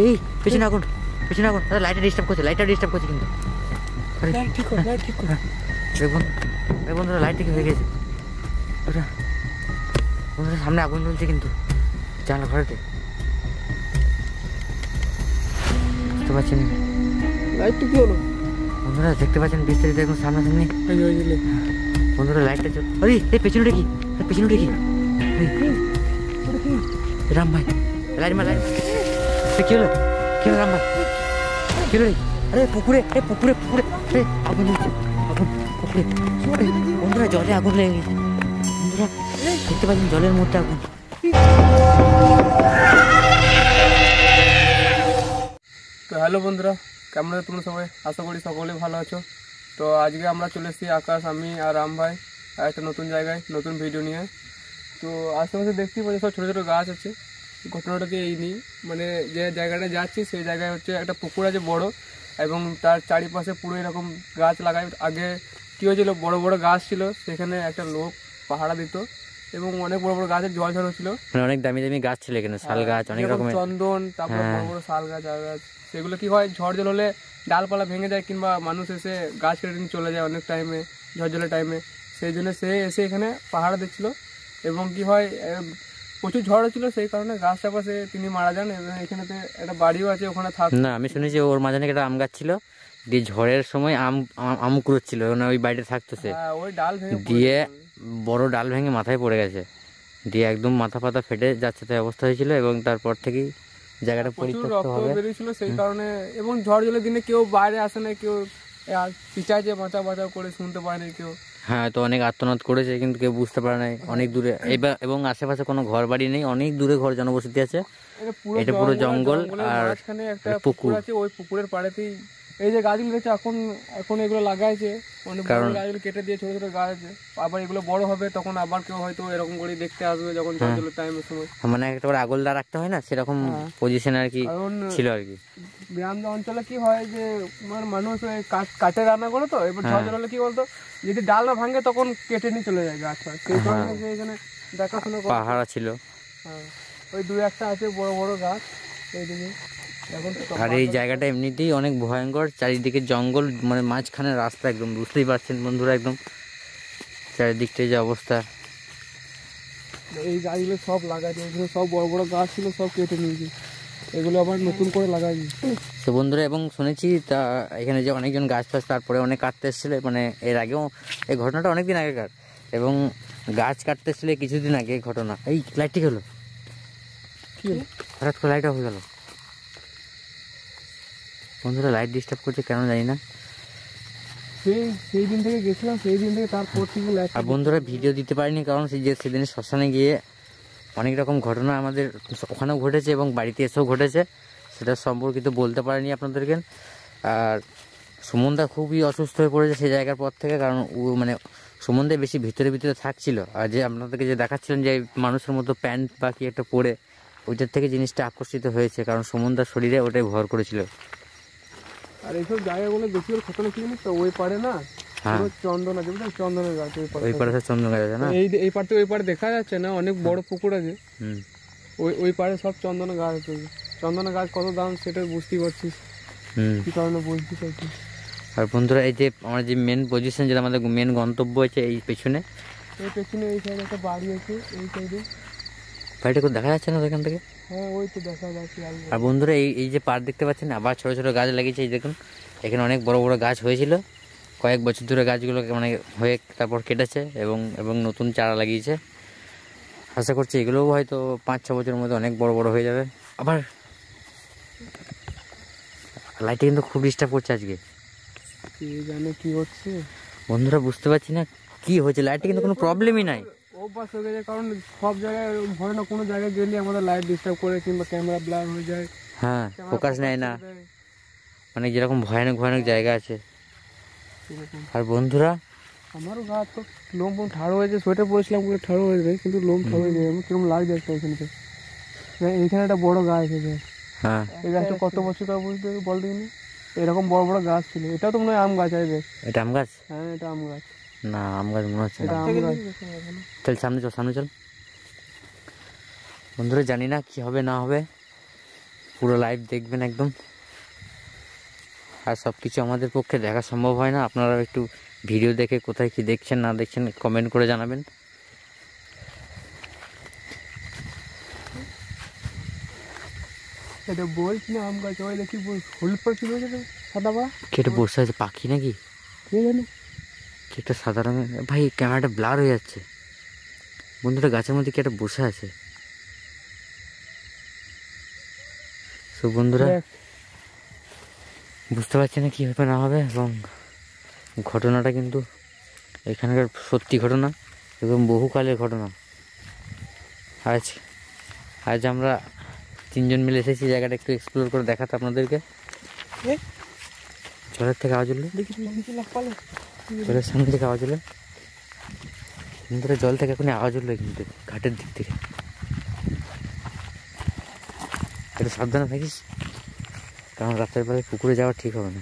এই পেছনে আগুন দাদা, লাইটটা ডিস্টার্ব করছে কিন্তু। দেখুন বন্ধুরা, লাইট ঠিক হয়ে গেছে। ওটা বন্ধুরা সামনে আগুন জ্বলছে কিন্তু জানলা ঘরেতে, বুঝতে পারছেন লাইটটা কি হলো বন্ধুরা? দেখতে পাচ্ছেন বিস্তারিত একদম সামনাসামনি বন্ধুরা লাইটটা চল। আরে এই পেছনটা কি রাম ভাই, লাইট কি হলো রাম ভাই, কি হলো? আরে পুকুরে আগুন জ্বলছে, পুকুরে বন্ধুরা, জলে আগুন লেগে গেছে বন্ধুরা, দেখতে পাচ্ছেন জলের মধ্যে আগুন। তো হ্যালো বন্ধুরা, কেমন আছো তোমরা সবাই? আশা করি সকলে ভালো আছো। তো আজকে আমরা চলে এসেছি আকাশ, আমি আর রাম ভাই একটা নতুন জায়গায় নতুন ভিডিও নিয়ে। তো আশেপাশে দেখতেই পাচ্ছি সব ছোটো ছোটো গাছ আছে। ঘটনাটাকে এই নিয়ে, মানে যে জায়গাটা যাচ্ছি সেই জায়গায় হচ্ছে একটা পুকুর আছে বড়, এবং তার চারিপাশে পুরো এরকম গাছ লাগায়। আগে কী হয়েছিল, বড় বড় গাছ ছিল, সেখানে একটা লোক পাহারা দিত এবং অনেক বড় বড় গাছের জল ঝড় হচ্ছিল, মানে অনেক দামি দামি গাছ ছিল এখানে, শাল গাছ, অনেক রকমের চন্দন, তারপর বড় বড় শাল গাছ আর গাছ। সেগুলো কি হয়, ঝড় জল হলে ডালপালা ভেঙে যায়, কিংবা মানুষ এসে গাছ কেটে নিয়ে চলে যায় অনেক টাইমে, ঝড় জলের টাইমে। সেই জন্য সে এসে এখানে পাহারা দিচ্ছিল, এবং কি হয় প্রচুর ঝড় হচ্ছিল, সেই কারণে গাছটা পাশে তিনি মারা যান। এবং এখানেতে একটা বাড়িও আছে, ওখানে থাক না, আমি শুনেছি ওর মাঝে একটা আম গাছ ছিল, দিয়ে ঝড়ের সময় আম কুড়োচ্ছিল, মানে ওই বাড়িতে থাকতো সে, ওই ডাল ভেঙে দিয়ে বড় ডাল ভেঙে মাথায় পড়ে গেছে, দিয়ে একদম মাথা ফাতা ফেটে যাচ্ছে তাই অবস্থা হয়েছিল, এবং তারপর থেকেই জায়গাটা পরিত্যক্ত হবে বেরিয়েছিল সেই কারণে। এবং ঝড় জলের দিনে কেউ বাইরে আসে না, কেউ পিছাইছে বাঁচাও করে শুনতে পায় না কেউ। হ্যাঁ, তো অনেক আর্তনাদ করেছে কিন্তু কেউ বুঝতে পারে নাই, অনেক দূরে এবং আশেপাশে কোনো ঘর বাড়ি নেই, অনেক দূরে ঘর জনবসতি আছে, এটা পুরো জঙ্গল আর একটা পুকুর আছে, ওই পুকুরের পাড়েতেই এই যে গাছগুলো দেখছে এখন এগুলো লাগাইছে, অনেক বড় গাছগুলো কেটে দিয়ে ছোট ছোট গাছ আছে। আবার এগুলো বড় হবে তখন আবার কেউ হয়তো এরকম করে দেখতে আসবে যখন জলের টাইমের সময়, মানে একটা করে আগলদা রাখতে হয় না, সেরকম পজিশন আর কি ছিল আর কি। গ্রাম অঞ্চলে কি হয় যে মানুষ কাঠে রান্না করে, তো এবার ঝড় হলে কি বলতো, যদি ডাল না ভাঙে তখন কেটে নিয়ে চলে যায় গাছ, সেই কারণে এখানে দেখাশোনা পাহাড় ছিল। হ্যাঁ, ওই দু একটা আছে বড় বড় গাছ এইদিকে। আর এই জায়গাটা এমনিতেই অনেক ভয়ঙ্কর, চারিদিকে জঙ্গল, মানে মাঝখানে রাস্তা, একদম বুঝতেই পারছেন বন্ধুরা, একদম চারিদিকটাই যে অবস্থা। এই গাছগুলো সব লাগাইছে, এগুলো সব বড় বড় গাছ ছিল, সব কেটে নিয়েছে, এগুলো আবার নতুন করে লাগাইছে। তো বন্ধুরা, এবং শুনেছি তা এখানে যে অনেকজন গাছ ফাছ তারপরে অনেক কাটতে এসেছিল, মানে এর আগেও এই ঘটনাটা অনেকদিন আগেকার, এবং গাছ কাটতে এসেছিল কিছুদিন আগে ঘটনা। এই লাইটটি হলো কি, হঠাৎ করে লাইট অফ হয়ে গেল বন্ধুরা, লাইট ডিস্টার্ব করছে কেন জানি না। সেই দিন থেকে গেছিলাম, সেই দিন থেকে তারপর থেকে। আর বন্ধুরা, ভিডিও দিতে পারিনি কারণ সেদিন শ্মশানে গিয়ে অনেক রকম ঘটনা আমাদের ওখানেও ঘটেছে এবং বাড়িতে এসেও ঘটেছে, সেটা সম্পর্কিত বলতে পারিনি আপনাদেরকে। আর সুমনদা খুবই অসুস্থ হয়ে পড়েছে সেই জায়গার পর থেকে, কারণ ও মানে সুমনদা বেশি ভিতরে থাকছিল, আর যে আপনাদেরকে যে দেখাচ্ছিলেন যে মানুষের মতো প্যান্ট বা কি একটা পরে, ওইটার থেকে জিনিসটা আকর্ষিত হয়েছে, কারণ সুমনদার শরীরে ওটাই ভর করেছিল। আর এইসব জায়গাগুলো বেশি ঘটনা কি জানিস তো, ওই পারে না চন্দন আছে, বুঝলেন, চন্দনের গাছ, ওই পারে চন্দন গাছ আছে না, এই পাড়তে ওই পাড়ে দেখা যাচ্ছে না, অনেক বড় পুকুর আছে, ওই পাড়ে সব চন্দনের গাছ আছে। চন্দনের গাছ কত দাম সেটা বুঝতেই পারছিস, কি কারণে বলছি চাইছি। আর বন্ধুরা, এই যে আমার যে মেন পজিশন, যেটা আমাদের মেন গন্তব্য আছে, এই পেছনে এই সাইডে একটা বাড়ি আছে, এই সাইডে বাড়িটা খুব দেখা যাচ্ছে না এখান থেকে। হ্যাঁ, ওই তো দেখা যাচ্ছে। আর বন্ধুরা, এই যে পাড় দেখতে পাচ্ছেন, আবার ছোট ছোট গাছ লাগিয়েছে, এই দেখুন এখানে অনেক বড় বড় গাছ হয়েছিল, কয়েক বছর ধরে গাছগুলো মানে হয়ে তারপর কেটেছে এবং নতুন চারা লাগিয়েছে। আশা করছি এগুলোও হয়তো 5-6 বছরের মধ্যে অনেক বড় বড় হয়ে যাবে। আবার লাইটটা কিন্তু খুব ডিস্টার্ব করছে আজকে, কি জানে কি হচ্ছে বন্ধুরা, বুঝতে পারছি না কি হয়েছে। লাইটটা কিন্তু কোনো প্রবলেমই নাই, অভ্যাস হয়ে গেছে, কারণ সব জায়গায় হয় না, কোনো জায়গায় গেলে আমাদের লাইট ডিস্টার্ব করে, কিংবা ক্যামেরা ব্লার হয়ে যায়, হ্যাঁ, ফোকাস নেয় না, মানে যেরকম ভয়ানক জায়গা আছে। আর বন্ধুরা, আমারও গা তো লোম ঠাড়ো হয়েছে, সোয়েটার পরেছিলাম পুরো ঠাড়ো হয়ে যায়, কিন্তু লোম ঠাড়ো হয়ে যায়, কিরকম লাগছে একটা এখানে। এইখানে একটা বড় গাছ আছে, হ্যাঁ, এই গাছটা কত বছর তার বুঝতে বল দেখিনি, এরকম বড় বড় গাছ ছিল। এটা তো মনে হয় আম গাছ আছে, এটা আম গাছ? হ্যাঁ, এটা আম গাছ। না, আম গাছ মনে হচ্ছে না। তাহলে সামনে চল বন্ধুরা, জানি না কি হবে না হবে, পুরো লাইভ দেখবেন একদম। আর সব কিছু আমাদের পক্ষে দেখা সম্ভব হয় না, আপনারাও একটু ভিডিও দেখে কোথায় কি দেখছেন না দেখছেন কমেন্ট করে জানাবেন। এটা বলছি না আম গাছ, ওই দেখি হলুদ পাখি বলছে সাদা বা কেটে বসে আছে পাখি নাকি কে জানে। কি একটা সাদা রঙের, ভাই ক্যামেরাটা ব্লার হয়ে যাচ্ছে। বন্ধুরা গাছের মধ্যে কি একটা বসে আছে। তো বন্ধুরা বুঝতে পারছি না কী হবে না হবে, এবং ঘটনাটা কিন্তু এখানকার সত্যি ঘটনা এবং বহুকালের ঘটনা। আজ আজ আমরা 3 জন মিলে এসেছি জায়গাটা একটু এক্সপ্লোর করে দেখাতে আপনাদেরকে। জলের থেকে আওয়াজ উঠলো, দেখি জলের সামনে থেকে আওয়াজ উঠলো বন্ধুরা, জল থেকে এখনই আওয়াজ উঠলো কিন্তু ঘাটের দিক থেকে। একটু সাবধানে থাকিস, কারণ রাতের বেলায় পুকুরে যাওয়া ঠিক হবে না।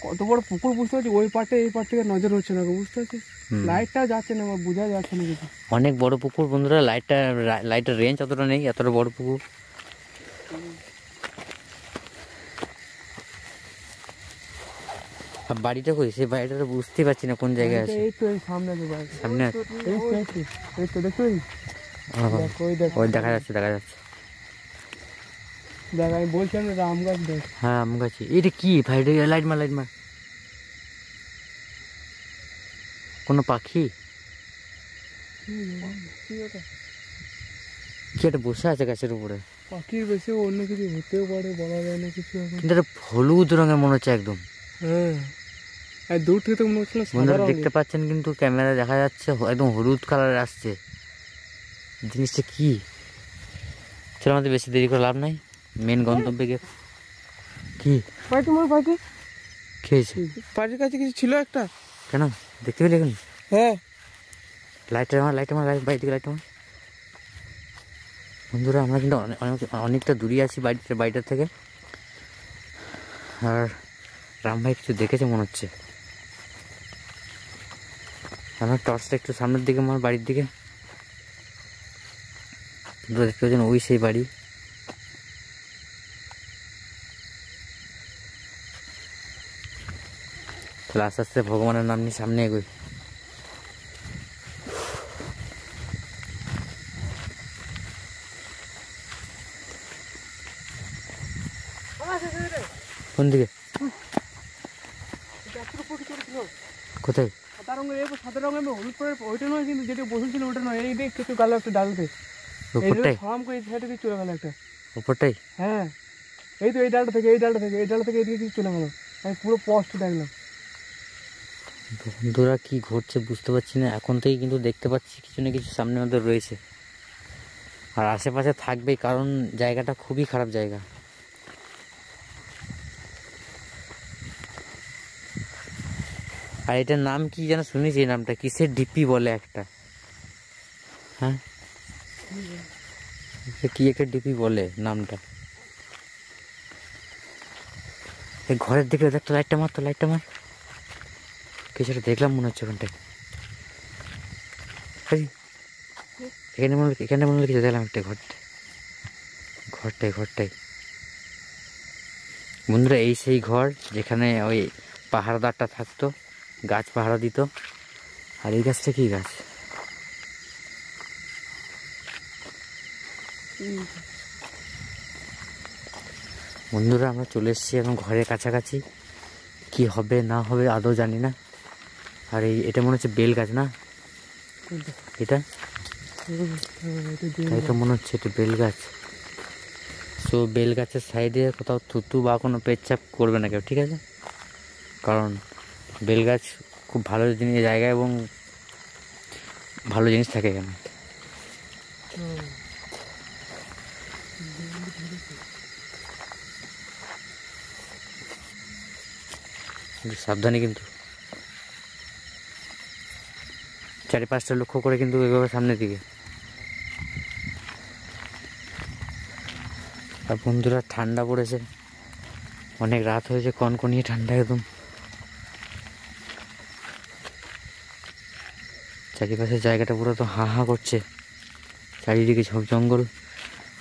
কত বড় পুকুর বুঝতে পারছি, ওই পাটে এই পাট থেকে নজর হচ্ছে না, বুঝতে পারছিস? লাইটটা যাচ্ছে না, আমার বোঝা যাচ্ছে না কিছু। অনেক বড় পুকুর বন্ধুরা, লাইটের রেঞ্জ অতটা নেই, এতটা বড় পুকুর। আর বাড়িটা কই, সেই বাড়িটা তো বুঝতে পারছি না কোন জায়গায় আছে। এই তো এই সামনে তো বাড়ি, সামনে আছে, এই তো দেখো, ওই দেখা যাচ্ছে দেখা যাচ্ছে। দেখ আমি বলছিলাম না আম গাছ দেখ। হ্যাঁ আম গাছি। এটা কি ভাই, লাইট মার লাইট মার। কোনো পাখি কি একটা বসে আছে গাছের উপরে। পাখির বেশি অন্য কিছু হতেও পারে, বলা যায় না কিছু এখন। কিন্তু এটা হলুদ রঙের মনে হচ্ছে একদম। হ্যাঁ, আর দূর থেকে তো মনে হচ্ছিল সাদা বন্ধুরা রঙের। দেখতে পাচ্ছেন কিন্তু ক্যামেরায় দেখা যাচ্ছে একদম হলুদ কালার আসছে। জিনিসটা কি? চলো আমাদের বেশি দেরি করে লাভ নাই, মেন গন্তব্যে গিয়ে। কি পাখি মনে পাখি খেয়েছে? পাখির কাছে কিছু ছিল একটা। কেন দেখতে পেলে এখন? হ্যাঁ, লাইটার আমার বাইরে থেকে লাইট আমার। বন্ধুরা আমরা কিন্তু অনেকটা দূরে আছি বাড়িটার থেকে। আর রাম ভাই কিছু দেখেছে মনে হচ্ছে। আমার টর্চটা একটু সামনের দিকে, আমার বাড়ির দিকে। দেখতে পাচ্ছেন ওই সেই বাড়ি। তাহলে আস্তে আস্তে ভগবানের নাম নিয়ে সামনে এগোই। কোন দিকে? কোথায়? সাদা রঙের হলুদ করে ওইটা নয়, কিন্তু যেটা বসেছিল ওটা নয়। এই দেখ কিছু গেল একটা ডালতে, উপরটাই? ফার্ম করে সাইডে দিয়ে চলে গেল একটা। উপরটাই? হ্যাঁ, এই তো এই ডালটা থেকে এদিকে কিছু চলে গেল। আমি পুরো স্পষ্ট দেখলাম। বন্ধুরা কি ঘটছে বুঝতে পারছি না, এখন থেকে কিন্তু দেখতে পাচ্ছি কিছু না কিছু সামনে আমাদের রয়েছে। আর আশেপাশে থাকবেই, কারণ জায়গাটা খুবই খারাপ জায়গা। আর এটার নাম কি যেন শুনেছি, এই নামটা কিসের ডিপি বলে একটা। হ্যাঁ কি একটা ডিপি বলে নামটা। এই ঘরের দিকে একটা লাইটটা মার, তো লাইটটা মার। কিছুটা দেখলাম মনে হচ্ছে ওখানটায়। এখানে মনে হলো কিছু দেখলাম একটা ঘরটাই। বন্ধুরা এই সেই ঘর যেখানে ওই পাহারাদারটা থাকতো, গাছ পাহারা দিত। আর এই গাছটা কি গাছ? বন্ধুরা আমরা চলে এসেছি এবং ঘরের কাছাকাছি। কি হবে না হবে আদৌ জানি না। আর এটা মনে হচ্ছে বেল গাছ না? এটা তাই তো মনে হচ্ছে, এটা বেল গাছ। সো বেল গাছের সাইডে কোথাও থুতু বা কোনো পেচ্ছাপ করবে না কেউ, ঠিক আছে? কারণ বেল গাছ খুব ভালো জিনিস জায়গা এবং ভালো জিনিস থাকে এখানে। সাবধানে কিন্তু, চারিপাশটা লক্ষ্য করে কিন্তু এভাবে সামনের দিকে। আর বন্ধুরা ঠান্ডা পড়েছে, অনেক রাত হয়েছে, কনকনিয়ে ঠান্ডা একদম। চারিপাশের জায়গাটা পুরো তো হাঁ হাঁ করছে, চারিদিকে ঝোপ জঙ্গল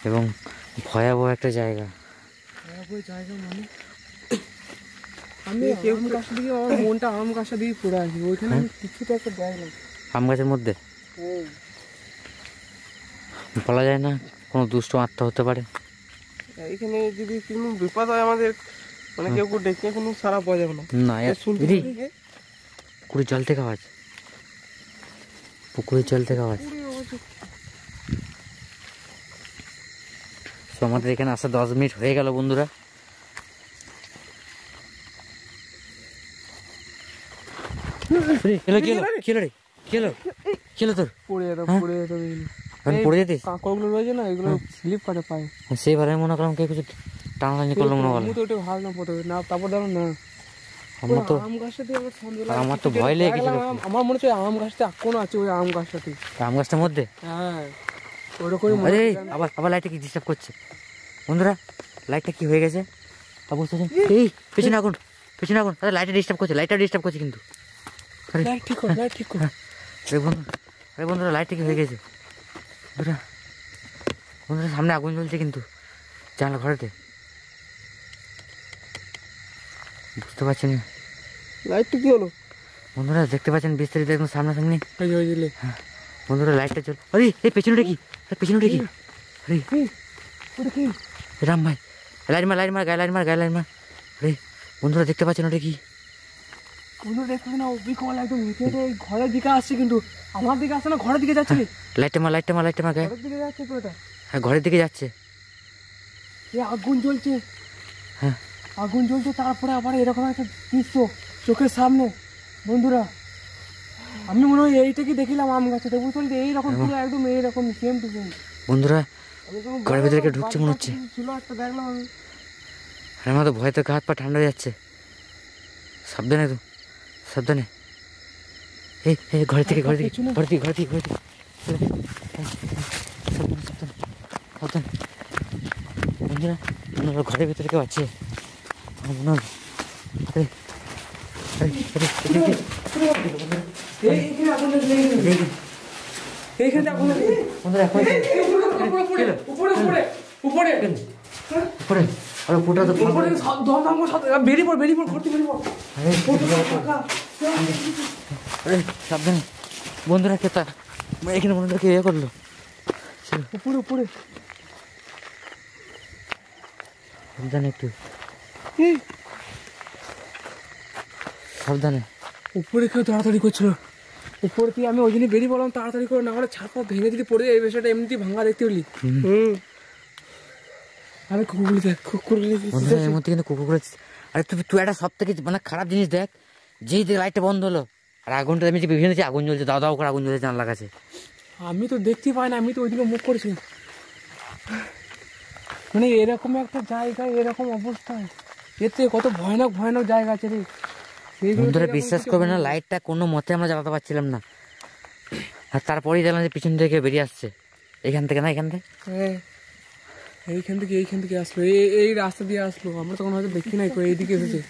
এবং ভয়াবহ একটা জায়গা। মানে আমি আম গাছটা দিকে আমার মনটা আম গাছটা দিয়ে পড়ে আছে, ওইখানে আমি কিছুটা একটা দেখলাম আম গাছের মধ্যে। বলা যায় না, কোনো দুষ্ট আত্মা হতে পারে। এইখানে যদি কোনো বিপদ হয় আমাদের, মানে কেউ ডেকে কোনো সারা পাওয়া যাবে না। না পুকুরের জল থেকে আওয়াজ, পুকুরের জল থেকে আওয়াজ। তো আমাদের এখানে আসা 10 মিনিট হয়ে গেল বন্ধুরা। পড়ে যেতিস? কাঁকড়গুলো রয়েছে না, এগুলো স্লিপ করে পায়। সেইবারে মনে করলাম কেউ কিছু টানাটানি করলো মনে করলাম। ওটা ভালো না প্রথমে না, তারপর ধরো না আমার তো ভয় লেগে গেছিল। আমার মনে হচ্ছে আম গাছটা এখনো আছে, ওই আম গাছটাতে, আম গাছটার মধ্যে। হ্যাঁ ওরকম। আবার লাইটটা কি ডিস্টার্ব করছে বন্ধুরা? লাইটটা কি হয়ে গেছে বুঝতে পারছেন? এই পেছনে আগুন, পেছনে আগুন। লাইটটা ডিস্টার্ব করছে, লাইটটা ডিস্টার্ব করছে কিন্তু। আরে বন্ধুরা লাইটটা কি হয়ে গেছে বন্ধুরা? বন্ধুরা সামনে আগুন জ্বলছে কিন্তু জানলা ঘরেতে, বুঝতে পারছেন? লাইটটা কি হলো বন্ধুরা? দেখতে পাচ্ছেন বিস্তারিত একদম সামনাসামনি। হ্যাঁ বন্ধুরা লাইটটা জ্বল। আরে এই পেছনেটা কি? পেছনেটা কি? আরে রাম ভাই, লাইট মার, লাইট মার, গায়ে লাইট মার, গায়ে লাইট মার। আরে বন্ধুরা দেখতে পাচ্ছেন ওটা কি? ঘরের দিকে আসছে কিন্তু আমার দিকে আসছে না, ঘরের দিকে যাচ্ছে। লাইটটা মার, লাইটটা মার, লাইটটা মার গায়ে। দিকে যাচ্ছে তো এটা। হ্যাঁ ঘরের দিকে যাচ্ছে। আগুন জ্বলছে, হ্যাঁ আগুন জ্বলছে, তারপরে আবার এরকম একটা দৃশ্য চোখের সামনে। বন্ধুরা আমি মনে হয় এইটাকে দেখিলাম আম গাছটা, বুঝতে পারলি? এইরকম পুরো একদম এইরকম সেম টু সেম। বন্ধুরা ঘরের ভিতরে কেউ ঢুকছে মনে হচ্ছে। ছিল একটা দেখলাম আমি। আমার তো ভয়, তো হাত পা ঠান্ডা হয়ে যাচ্ছে। সাবধানে তো, সাবধানে। এই ঘরের থেকে, ঘরের দিকে, ঘরের দিকে, ঘরের দিকে, ঘরের দিকে। সাবধানে, সাবধানে, সাবধানে। বন্ধুরা বন্ধুরা ঘরের ভিতরে কেউ আছে আমার মনে হয়। সাবধানে বন্ধুরা, খেতা এখানে মনে ইয়ে করলো উপরে উপরে। সাবধানে একটু, সাবধানে। উপরে কেউ তাড়াতাড়ি করছিল, উপরে দিয়ে আমি ওই জন্য বেরিয়ে বললাম তাড়াতাড়ি করে, না হলে ছাদ পা ভেঙে যদি পড়ে যায়। এই বিষয়টা এমনিতেই ভাঙা দেখতে পেলি। আমি কুকুরগুলি দেখ, কুকুরগুলি এর মধ্যে কিন্তু কুকুরগুলো। আরে তুই একটা সব থেকে মানে খারাপ জিনিস দেখ, যেই লাইটটা বন্ধ হলো আর আগুনটা আমি বিভিন্ন আগুন জ্বলছে, দাও দাও করে আগুন জ্বলছে জানলা কাছে। আমি তো দেখতে পাই না, আমি তো ওইদিকে মুখ করেছিলাম। মানে এরকম একটা জায়গায় এরকম অবস্থায়, এতে কত ভয়ানক ভয়ানক জায়গা আছে রে। বন্ধুরা বিশ্বাস করবে না, লাইটটা কোনো মতে আমরা জ্বালাতে পারছিলাম না, আর তারপরেই দেখলাম যে পিছন থেকে বেরিয়ে আসছে। এখান থেকে না, এখান থেকে, হ্যাঁ এইখান থেকে আসলো, এই রাস্তা দিয়ে আসলো। আমরা তখন হয়তো দেখি নাই, এইদিকে এসেছে।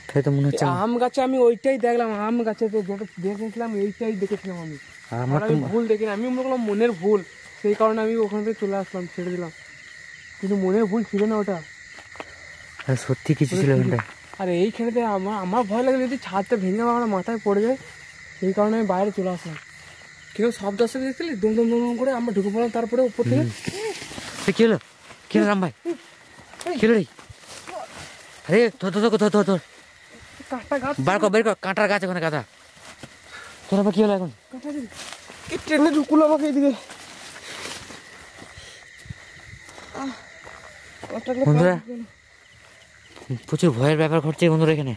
তাই তো মনে হচ্ছে। আম গাছে আমি ওইটাই দেখলাম, আম গাছে যেটা দেখেছিলাম এইটাই দেখেছিলাম আমি। আমি ভুল দেখিনি, আমি মনে করলাম মনের ভুল, সেই কারণে আমি ওখান থেকে চলে আসলাম, ছেড়ে দিলাম। কিন্তু মনের ভুল ছিল না ওটা, সত্যি কিছু ছিল ওখানটায়। আর এইখানেতে আমার ভয় লাগে যদি ছাদটা ভেঙে আমার মাথায় পড়ে যায়, সেই কারণে আমি বাইরে চলে আসলাম। কেউ শব্দ আসতে দেখছিলি, দুম দুম দুম করে আমরা ঢুকে পড়লাম। তারপরে উপর থেকে কি হলো, কি হলো রাম ভাই, কি হলো রে? আরে ধর ধর ধর ধর ধর, কাঁটা গাছ বার কর, বের কর, কাঁটার গাছ ওখানে গাদা। তোর আবার কি হলো এখন? ট্রেনে ঢুকুলো আমাকে এইদিকে। বন্ধুরা প্রচুর ভয়ের ব্যাপার ঘটছে বন্ধুরা এখানে,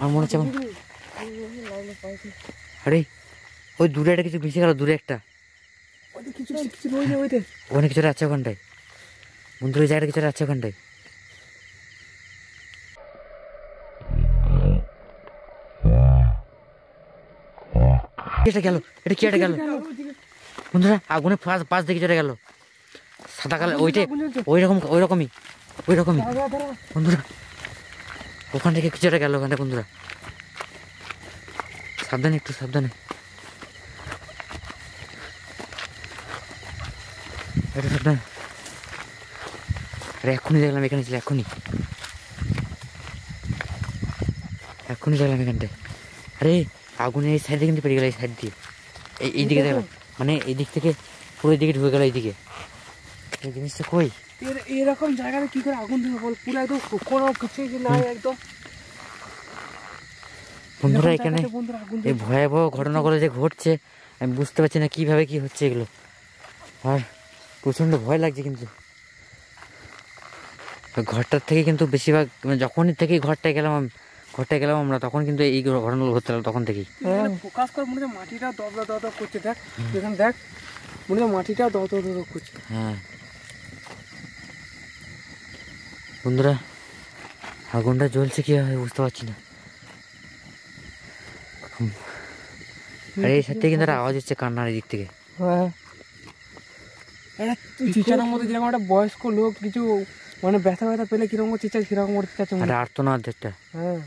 আমার মনে হচ্ছে। আরে ওই দূরে একটা কিছু ভেসে গেল, দূরে একটা ওখানে কিছু আছে ওখানটায় বন্ধুরা, ওই জায়গাটা কিছু আছে ওখানটায়। এটা গেল, এটা কি একটা গেল বন্ধুরা, আগুনের পাশ দেখে চলে গেল সাদা কালার, ওইটাই ওইরকমই বন্ধুরা। ওখান থেকে কিছু একটা গেল ওখানে বন্ধুরা, সাবধানে একটু সাবধানে। একটু সাবধান। আরে এক্ষুনি দেখলাম এখানে ছিল, এক্ষুনি দেখলাম এখানটায়। আরে আগুনের এই সাইডে কিন্তু পেরিয়ে গেল, এই সাইড দিয়ে এইদিকে দেখলাম, মানে এই দিক থেকে পুরো দিকে ঢুকে গেল এইদিকে। এই জিনিসটা কই এরকম জায়গাতে কি করে আগুন ধরে বল? পুরো একদম কোনো কিছু নাই একদম। বন্ধুরা এখানে এই ভয়াবহ ঘটনাগুলো যে ঘটছে আমি বুঝতে পারছি না কিভাবে কি হচ্ছে এগুলো, আর প্রচণ্ড ভয় লাগছে। কিন্তু ঘরটার থেকে কিন্তু বেশিরভাগ যখনই থেকে ঘরটায় গেলাম আমরা, তখন কিন্তু এই ঘটনাগুলো ঘটতে লাগলো তখন থেকেই। ফোকাস কর, মনে হয় মাটিটা দব করছে। দেখ এখানে দেখ, মনে হয় মাটিটা দব করছে। হ্যাঁ বন্ধুরা আগুনটা জ্বলছে কিভাবে বুঝতে পারছি না। আরে এই সাথে কিন্তু একটা আওয়াজ হচ্ছে কান্নার এই দিক থেকে। হ্যাঁ চিচানোর মধ্যে যেরকম একটা বয়স্ক লোক কিছু মানে ব্যথা পেলে কিরকম চিচাই সেরকম করতে চাচ্ছে, আর আর্তনাদ একটা। হ্যাঁ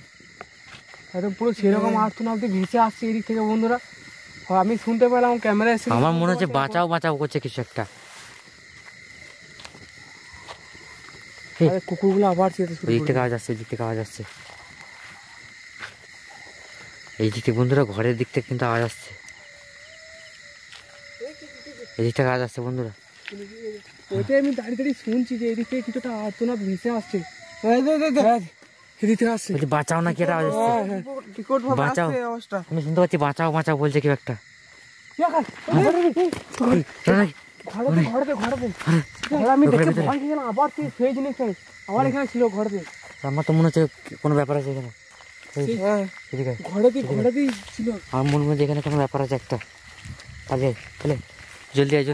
একদম পুরো সেরকম আর্তনাদ ভেসে আসছে এদিক থেকে বন্ধুরা। আমি শুনতে পেলাম ক্যামেরায়, আমার মনে হচ্ছে বাঁচাও করছে কিছু একটা। কুকুরগুলো আবার এদিক থেকে আওয়াজ আসছে, এই দিক থেকে বন্ধুরা ঘরের দিক থেকে কিন্তু আওয়াজ আসছে, এদিক থেকে আওয়াজ আসছে বন্ধুরা। ওইটাই আমি দাঁড়িয়ে শুনছি যে এদিক থেকে কিছুটা আর্তনাদ ভেসে আসছে, এদিক থেকে আসছে। বাঁচাও না কি একটা আওয়াজ আসছে, বাঁচাও। আমি শুনতে পাচ্ছি বাঁচাও বলছে কেউ একটা। আবার এখানে ছিল ঘরেতে, আমার তো মনে হচ্ছে কোনো ব্যাপার আছে এখানে। ঘরেতেই ছিল, আমার মনে হচ্ছে এখানে কোনো ব্যাপার আছে একটা। তাহলে জলদি আয়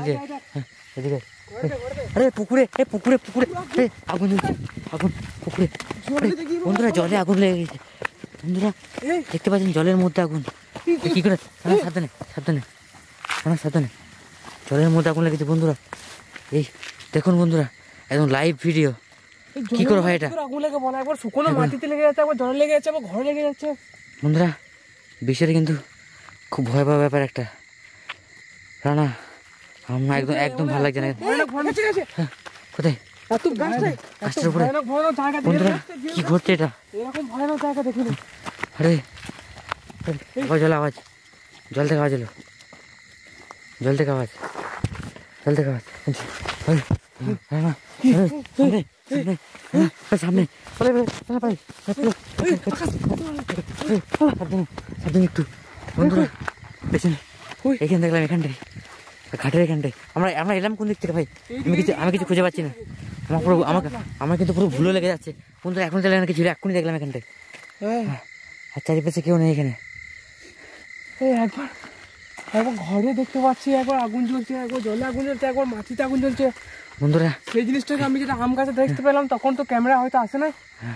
এদিকে। আরে পুকুরে আগুন জ্বলছে, পুকুরে। বন্ধুরা জলে আগুন লেগে গেছে বন্ধুরা, দেখতে পাচ্ছেন জলের মধ্যে আগুন। কি করে সাবধানে জলের মধ্যে আগুন লেগেছে বন্ধুরা। এই দেখুন বন্ধুরা একদম লাইভ ভিডিও। কি করে হয় এটা? আগুন লেগে বলা, একবার শুকনো মাটিতে লেগে যাচ্ছে, একবার জলে লেগে যাচ্ছে, আবার ঘরে লেগে যাচ্ছে বন্ধুরা। বিষয়টা কিন্তু খুব ভয়াবহ ব্যাপার একটা। রানা আমার একদম ভালো লাগছে না। কোথায়? বন্ধুরা কি ঘটছে এটা? এরকম ভয়ানক জায়গা দেখিনি। আরে জল থেকে আওয়াজ এলো, সামনে সাবধানে একটু বন্ধুরা। পেছনে এখানে দেখলাম, এখানটায় ঘাটের এখানটায় আমরা এলাম কোন দিক থেকে ভাই? আমি কিছু খুঁজে পাচ্ছি না। আমার কিন্তু পুরো ভুলো লেগে যাচ্ছে বন্ধুরা। এখন দেখলাম কিছু, এক্ষুনি দেখলাম এখানটায়, আর চারিপাশে কেউ নেই এখানে। একবার ঘরে দেখতে পাচ্ছি, একবার আগুন জ্বলছে, একবার জলে আগুন জ্বলছে, একবার মাটিতে আগুন জ্বলছে বন্ধুরা। সেই জিনিসটাকে আমি যেটা আম গাছে দেখতে পেলাম, তখন তো ক্যামেরা হয়তো আসে না,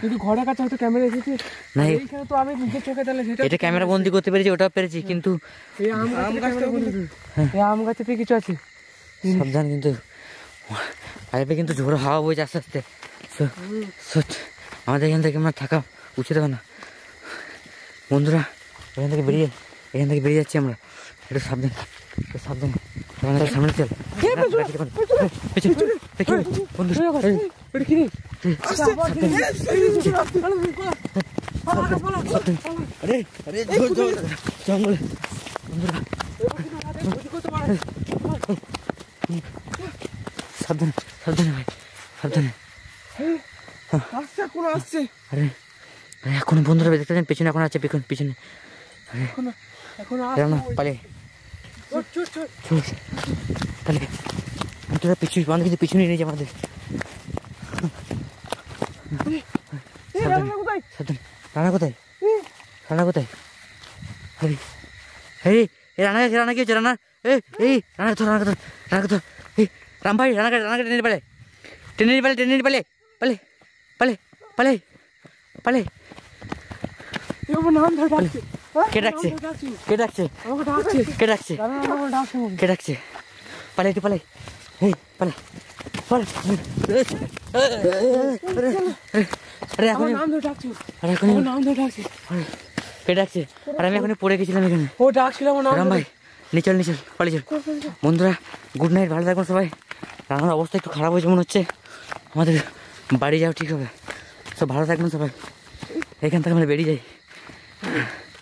যদি ঘরের কাছে হয়তো ক্যামেরা এসেছি না, এইখানে তো আমি নিজের চোখে তাহলে এটা ক্যামেরা বন্দি করতে পেরেছি, ওটাও পেরেছি, কিন্তু এই আম গাছেতে কিছু আছে সাবধান। কিন্তু পাইপে কিন্তু ঝোড়ো হাওয়া বইছে আস্তে আস্তে। আমাদের এখান থেকে আমরা থাকা উচিত হবে না বন্ধুরা। এখান থেকে বেরিয়ে যাচ্ছি আমরা। একটু সাবধান সামনে চল। জঙ্গলে বন্ধুরা সাবধানে ভাই, সাবধানে। আরে এখন বন্ধুরা দেখতে পাচ্ছেন পেছনে এখন আছে, পিছনে পালিয়ে তাহলে তোরা পিছনে নিয়ে আমাদের। রানা কোথায়? রানা কি হচ্ছে? রানা রাম ভাই, রানাকে টেনে নিয়ে পালে। কে ডাকছে? পালে কে ডাকছে? আর আমি এখন পড়ে গেছিলাম এখানে। ও ডাকছিলাম রাম ভাই, নিচল পালিয়ে চল। বন্ধুরা গুড নাইট, ভালো থাকুন সবাই। রান্নার অবস্থা একটু খারাপ হয়েছে মনে হচ্ছে, আমাদের বাড়ি যাওয়া ঠিক হবে। সব ভালো থাকবেন সবাই, এখান থেকে আমরা বেরিয়ে যাই।